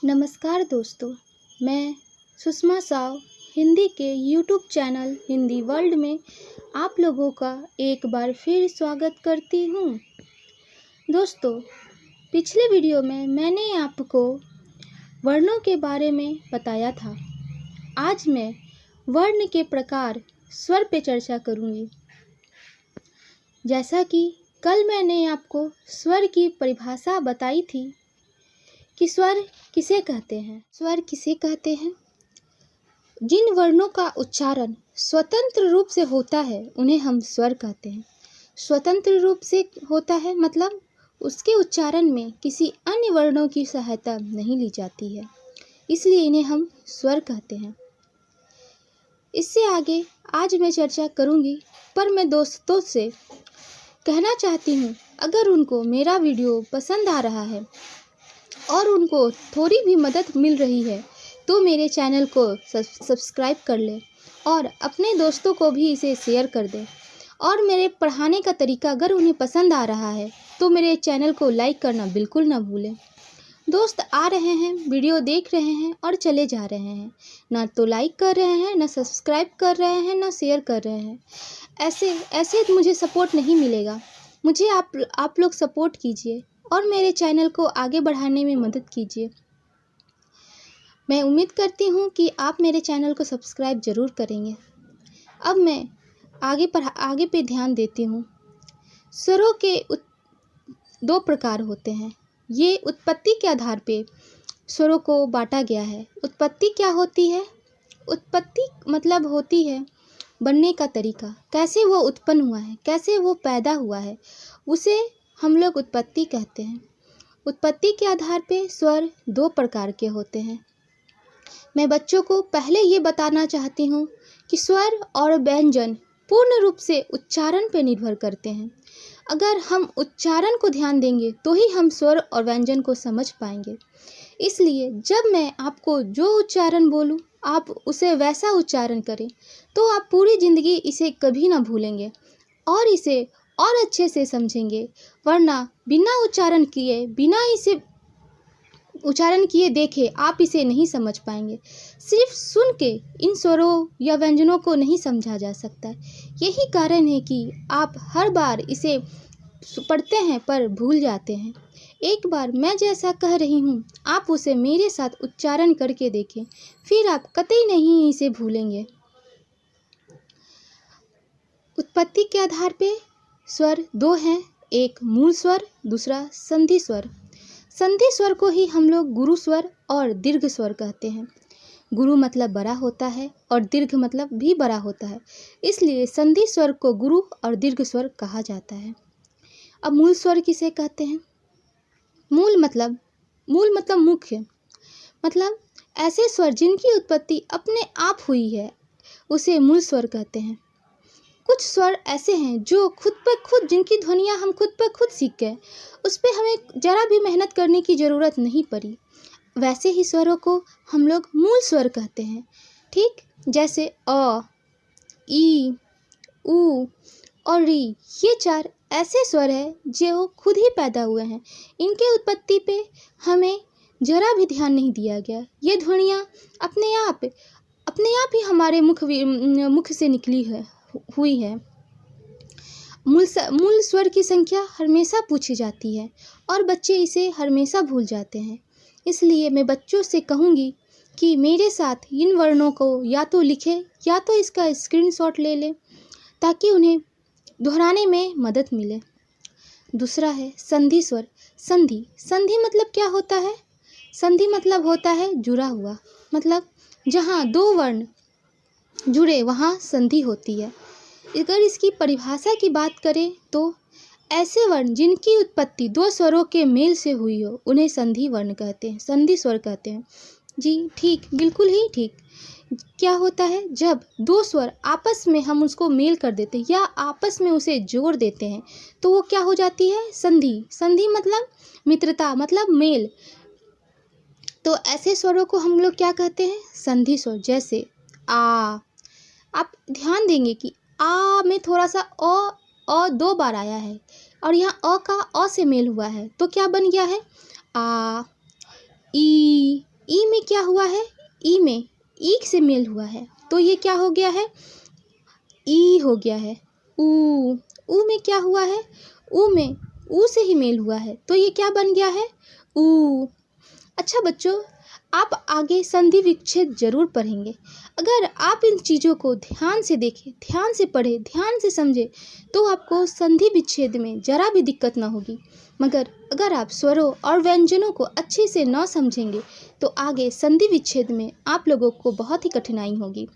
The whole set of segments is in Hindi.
नमस्कार दोस्तों, मैं सुषमा साव हिंदी के यूट्यूब चैनल हिंदी वर्ल्ड में आप लोगों का एक बार फिर स्वागत करती हूँ। दोस्तों, पिछले वीडियो में मैंने आपको वर्णों के बारे में बताया था। आज मैं वर्ण के प्रकार स्वर पे चर्चा करूँगी। जैसा कि कल मैंने आपको स्वर की परिभाषा बताई थी कि स्वर किसे कहते हैं। स्वर किसे कहते हैं? जिन वर्णों का उच्चारण स्वतंत्र रूप से होता है उन्हें हम स्वर कहते हैं। स्वतंत्र रूप से होता है मतलब उसके उच्चारण में किसी अन्य वर्णों की सहायता नहीं ली जाती है, इसलिए इन्हें हम स्वर कहते हैं। इससे आगे आज मैं चर्चा करूंगी, पर मैं दोस्तों से कहना चाहती हूँ, अगर उनको मेरा वीडियो पसंद आ रहा है और उनको थोड़ी भी मदद मिल रही है तो मेरे चैनल को सब्सक्राइब कर ले और अपने दोस्तों को भी इसे शेयर कर दे। और मेरे पढ़ाने का तरीका अगर उन्हें पसंद आ रहा है तो मेरे चैनल को लाइक करना बिल्कुल ना भूलें। दोस्त आ रहे हैं, वीडियो देख रहे हैं और चले जा रहे हैं, ना तो लाइक कर रहे हैं, ना सब्सक्राइब कर रहे हैं, ना शेयर कर रहे हैं। ऐसे मुझे सपोर्ट नहीं मिलेगा। मुझे आप लोग सपोर्ट कीजिए और मेरे चैनल को आगे बढ़ाने में मदद कीजिए। मैं उम्मीद करती हूँ कि आप मेरे चैनल को सब्सक्राइब ज़रूर करेंगे। अब मैं आगे पे ध्यान देती हूँ। स्वरों के दो प्रकार होते हैं। ये उत्पत्ति के आधार पे स्वरों को बांटा गया है। उत्पत्ति क्या होती है? उत्पत्ति मतलब होती है बनने का तरीका, कैसे वो उत्पन्न हुआ है, कैसे वो पैदा हुआ है, उसे हम लोग उत्पत्ति कहते हैं। उत्पत्ति के आधार पे स्वर दो प्रकार के होते हैं। मैं बच्चों को पहले ये बताना चाहती हूँ कि स्वर और व्यंजन पूर्ण रूप से उच्चारण पे निर्भर करते हैं। अगर हम उच्चारण को ध्यान देंगे तो ही हम स्वर और व्यंजन को समझ पाएंगे। इसलिए जब मैं आपको जो उच्चारण बोलूँ आप उसे वैसा उच्चारण करें तो आप पूरी ज़िंदगी इसे कभी ना भूलेंगे और इसे और अच्छे से समझेंगे। वरना बिना उच्चारण किए देखे आप इसे नहीं समझ पाएंगे। सिर्फ सुन के इन स्वरों या व्यंजनों को नहीं समझा जा सकता। यही कारण है कि आप हर बार इसे पढ़ते हैं पर भूल जाते हैं। एक बार मैं जैसा कह रही हूँ आप उसे मेरे साथ उच्चारण करके देखें, फिर आप कतई नहीं इसे भूलेंगे। उत्पत्ति के आधार पे स्वर दो हैं, एक मूल स्वर, दूसरा संधि स्वर। संधि स्वर को ही हम लोग गुरु स्वर और दीर्घ स्वर कहते हैं। गुरु मतलब बड़ा होता है और दीर्घ मतलब भी बड़ा होता है, इसलिए संधि स्वर को गुरु और दीर्घ स्वर कहा जाता है। अब मूल स्वर किसे कहते हैं? मूल मतलब मुख्य, मतलब ऐसे स्वर जिनकी उत्पत्ति अपने आप हुई है उसे मूल स्वर कहते हैं। कुछ स्वर ऐसे हैं जो जिनकी ध्वनियाँ हम खुद ब खुद सीख गए, उस पर हमें ज़रा भी मेहनत करने की ज़रूरत नहीं पड़ी। वैसे ही स्वरों को हम लोग मूल स्वर कहते हैं। ठीक जैसे अ, ई, उ और री, ये चार ऐसे स्वर हैं जो खुद ही पैदा हुए हैं। इनके उत्पत्ति पे हमें ज़रा भी ध्यान नहीं दिया गया। ये ध्वनियाँ अपने आप ही हमारे मुख से निकली हुई है। मूल स्वर की संख्या हमेशा पूछी जाती है और बच्चे इसे हमेशा भूल जाते हैं। इसलिए मैं बच्चों से कहूँगी कि मेरे साथ इन वर्णों को या तो लिखें या तो इसका स्क्रीनशॉट ले लें ताकि उन्हें दोहराने में मदद मिले। दूसरा है संधि स्वर। संधि मतलब क्या होता है? संधि मतलब होता है जुड़ा हुआ, मतलब जहाँ दो वर्ण जुड़े वहाँ संधि होती है। अगर इसकी परिभाषा की बात करें तो ऐसे वर्ण जिनकी उत्पत्ति दो स्वरों के मेल से हुई हो उन्हें संधि स्वर कहते हैं। जी ठीक, बिल्कुल ही ठीक। क्या होता है जब दो स्वर आपस में हम उसको मेल कर देते हैं या आपस में उसे जोड़ देते हैं तो वो क्या हो जाती है? संधि मतलब मित्रता, मतलब मेल। तो ऐसे स्वरों को हम लोग क्या कहते हैं? संधि स्वर। जैसे आ, आप ध्यान देंगे कि आ में थोड़ा सा अ दो बार आया है, और यहाँ अ का अ से मेल हुआ है तो क्या बन गया है आ, ई में क्या हुआ है, ई में ई से मेल हुआ है तो ये क्या हो गया है, ई हो गया है। ऊ में क्या हुआ है, ऊ में ऊ से ही मेल हुआ है तो ये क्या बन गया है, ऊ। अच्छा बच्चों, आप आगे संधि विच्छेद जरूर पढ़ेंगे। अगर आप इन चीज़ों को ध्यान से देखें, ध्यान से पढ़ें, ध्यान से समझें तो आपको संधि विच्छेद में जरा भी दिक्कत ना होगी। मगर अगर आप स्वरों और व्यंजनों को अच्छे से न समझेंगे तो आगे संधि विच्छेद में आप लोगों को बहुत ही कठिनाई होगी।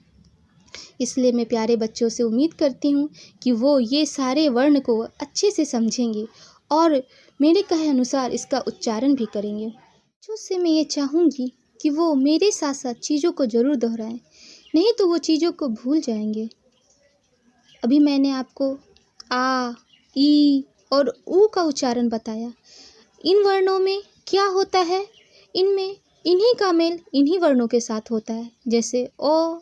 इसलिए मैं प्यारे बच्चों से उम्मीद करती हूँ कि वो ये सारे वर्ण को अच्छे से समझेंगे और मेरे कहे अनुसार इसका उच्चारण भी करेंगे। बच्चों से मैं ये चाहूँगी कि वो मेरे साथ साथ चीज़ों को ज़रूर दोहराएं, नहीं तो वो चीज़ों को भूल जाएंगे। अभी मैंने आपको आ, ई और ऊ का उच्चारण बताया। इन वर्णों में क्या होता है, इनमें इन्हीं का मेल इन्हीं वर्णों के साथ होता है। जैसे ओ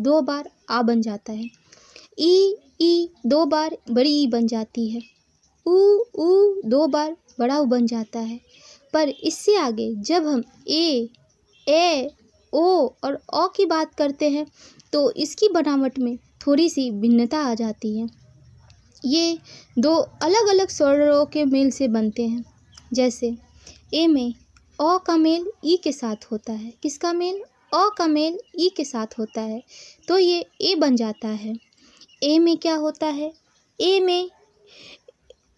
2 बार आ बन जाता है, ई 2 बार बड़ी ई बन जाती है, ऊ 2 बार बड़ा ऊ बन जाता है। पर इससे आगे जब हम ए, ओ और औ की बात करते हैं तो इसकी बनावट में थोड़ी सी भिन्नता आ जाती है। ये 2 अलग अलग स्वरों के मेल से बनते हैं। जैसे ए में अ का मेल ई के साथ होता है, किसका मेल, अ का मेल ई के साथ होता है तो ये ए बन जाता है। ए में क्या होता है, ए में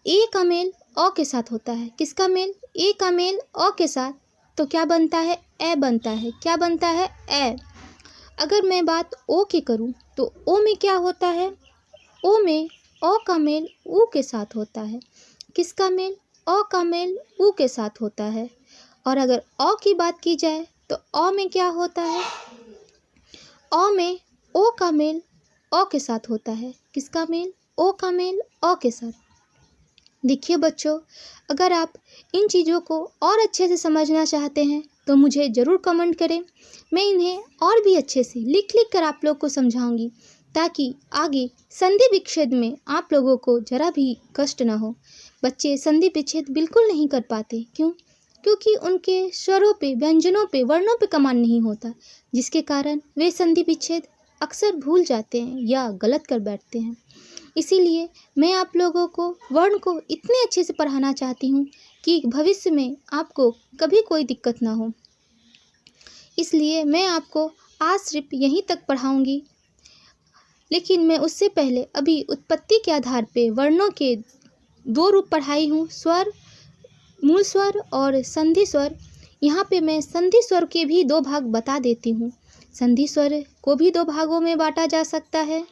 ए का मेल अ के साथ होता है, किसका मेल, ए का मेल अ के साथ तो क्या बनता है, ए बनता है। क्या बनता है, ए। अगर मैं बात ओ की करूं तो ओ में क्या होता है, ओ में अ का मेल ऊ के साथ होता है, किसका मेल, अ का मेल ऊ के साथ होता है। और अगर अ की बात की जाए तो अ में क्या होता है, अ में ओ का मेल अ के साथ होता है, किसका मेल, ओ का मेल अ के साथ। देखिए बच्चों, अगर आप इन चीज़ों को और अच्छे से समझना चाहते हैं तो मुझे ज़रूर कमेंट करें। मैं इन्हें और भी अच्छे से लिख कर आप लोग को समझाऊंगी ताकि आगे संधि विच्छेद में आप लोगों को ज़रा भी कष्ट ना हो। बच्चे संधि विच्छेद बिल्कुल नहीं कर पाते, क्यों? क्योंकि उनके स्वरों पे, व्यंजनों पे, वर्णों पे कमांड नहीं होता, जिसके कारण वे संधि विच्छेद अक्सर भूल जाते हैं या गलत कर बैठते हैं। इसीलिए मैं आप लोगों को वर्ण को इतने अच्छे से पढ़ाना चाहती हूँ कि भविष्य में आपको कभी कोई दिक्कत ना हो। इसलिए मैं आपको आज सिर्फ यहीं तक पढ़ाऊँगी, लेकिन मैं उससे पहले अभी उत्पत्ति के आधार पे वर्णों के 2 रूप पढ़ाई हूँ, स्वर, मूल स्वर और संधि स्वर। यहाँ पे मैं संधि स्वर के भी 2 भाग बता देती हूँ। संधि स्वर को भी 2 भागों में बांटा जा सकता है।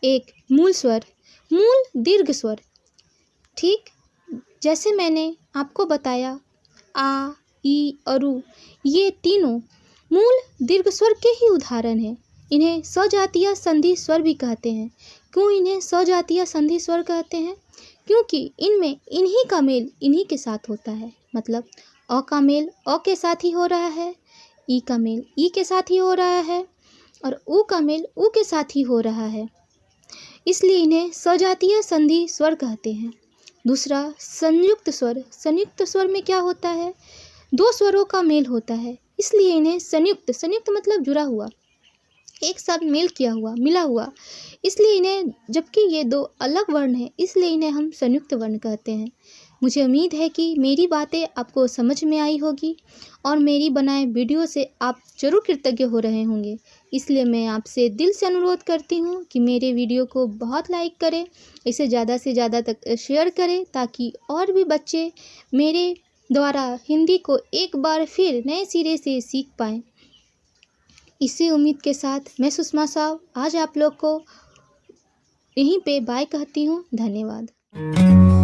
एक मूल स्वर, मूल दीर्घ स्वर, ठीक जैसे मैंने आपको बताया आ, ई और ऊ, ये तीनों मूल दीर्घ स्वर के ही उदाहरण हैं। इन्हें सजातीय संधि स्वर भी कहते हैं। क्यों इन्हें सजातीय संधि स्वर कहते हैं? क्योंकि इनमें इन्हीं का मेल इन्हीं के साथ होता है। मतलब अ का मेल अ के साथ ही हो रहा है, ई का मेल ई के साथ ही हो रहा है और ऊ का मेल ऊ के साथ ही हो रहा है, इसलिए इन्हें सजातीय संधि स्वर कहते हैं। दूसरा संयुक्त स्वर। संयुक्त स्वर में क्या होता है, 2 स्वरों का मेल होता है, इसलिए इन्हें संयुक्त, संयुक्त मतलब जुड़ा हुआ, एक साथ मेल किया हुआ, मिला हुआ, इसलिए इन्हें, जबकि ये 2 अलग वर्ण हैं इसलिए इन्हें हम संयुक्त वर्ण कहते हैं। मुझे उम्मीद है कि मेरी बातें आपको समझ में आई होगी और मेरी बनाए वीडियो से आप जरूर कृतज्ञ हो रहे होंगे। इसलिए मैं आपसे दिल से अनुरोध करती हूँ कि मेरे वीडियो को बहुत लाइक करें, इसे ज़्यादा से ज़्यादा तक शेयर करें ताकि और भी बच्चे मेरे द्वारा हिंदी को एक बार फिर नए सिरे से सीख पाएँ। इसी उम्मीद के साथ मैं सुषमा साव आज आप लोग को यहीं पे बाय कहती हूँ। धन्यवाद।